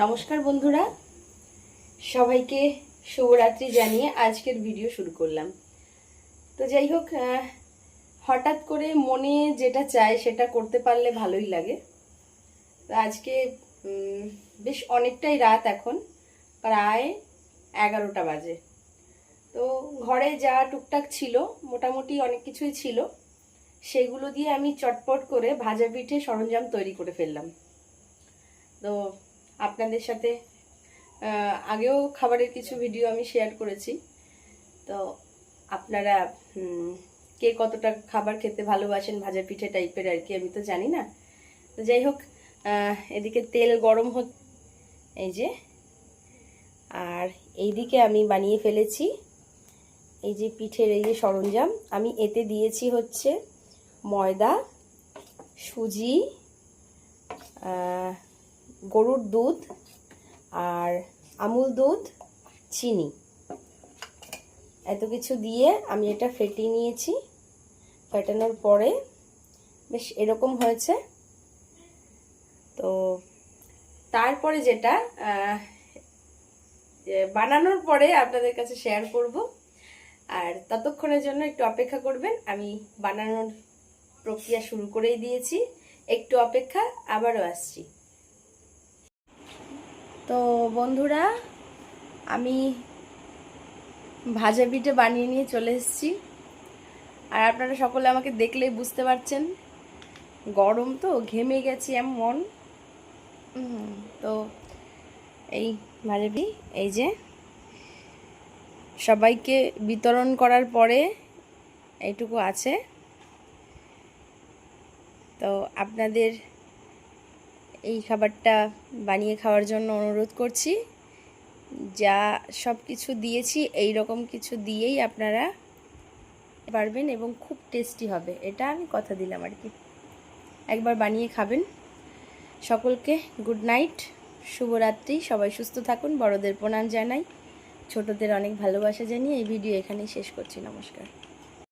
নমস্কার বন্ধুরা, সবাইকে শুভরাত্রি জানিয়ে আজকের ভিডিও শুরু করলাম। তো যাই হোক, হঠাৎ করে মনে যেটা চায় সেটা করতে পারলে ভালোই লাগে। তো আজকে বেশ অনেকটাই রাত, এখন প্রায় 11টা বাজে। তো ঘরে যা টুকটাক ছিল, মোটামুটি অনেক কিছুই ছিল, সেগুলো দিয়ে আমি চটপট করে ভাজা পিঠে সরঞ্জাম তৈরি করে ফেললাম। তো আপনাদের সাথে আগেও খাবারের কিছু ভিডিও আমি শেয়ার করেছি। তো আপনারা কে কতটা খাবার খেতে ভালোবাসেন ভাজা পিঠে টাইপের আর কি, আমি তো জানি না। তো যাই হোক, এদিকে তেল গরম হচ্ছে, এই যে, আর এইদিকে আমি বানিয়ে ফেলেছি এই যে পিঠের এই যে সরঞ্জাম। আমি এতে দিয়েছি হচ্ছে ময়দা, সুজি, গরুর দুধ আর আমুল দুধ, চিনি, এত কিছু দিয়ে আমি এটা ফেটিয়ে নিয়েছি। ফেটানোর পরে বেশ এরকম হয়েছে। তো তারপরে যেটা বানানোর পরে আপনাদের কাছে শেয়ার করব, আর ততক্ষণের জন্য একটু অপেক্ষা করবেন। আমি বানানোর প্রক্রিয়া শুরু করেই দিয়েছি, একটু অপেক্ষা, আবারও আসছি। তো বন্ধুরা, আমি ভাজা পিঠে বানিয়ে নিয়ে চলে এসেছি, আর আপনারা সকলে আমাকে দেখলেই বুঝতে পারছেন, গরম তো ঘেমে গেছি এমন। তো এই ভাজা পিঠে, এই যে সবাইকে বিতরণ করার পরে এইটুকু আছে। তো আপনাদের এই খাবারটা বানিয়ে খাওয়ার জন্য অনুরোধ করছি। যা সব কিছু দিয়েছি এই রকম কিছু দিয়েই আপনারা পারবেন, এবং খুব টেস্টি হবে, এটা আমি কথা দিলাম আর কি। একবার বানিয়ে খাবেন। সকলকে গুড নাইট, শুভরাত্রি। সবাই সুস্থ থাকুন, বড়দের প্রণাম জানাই, ছোটদের অনেক ভালোবাসা জানিয়ে এই ভিডিও এখানেই শেষ করছি। নমস্কার।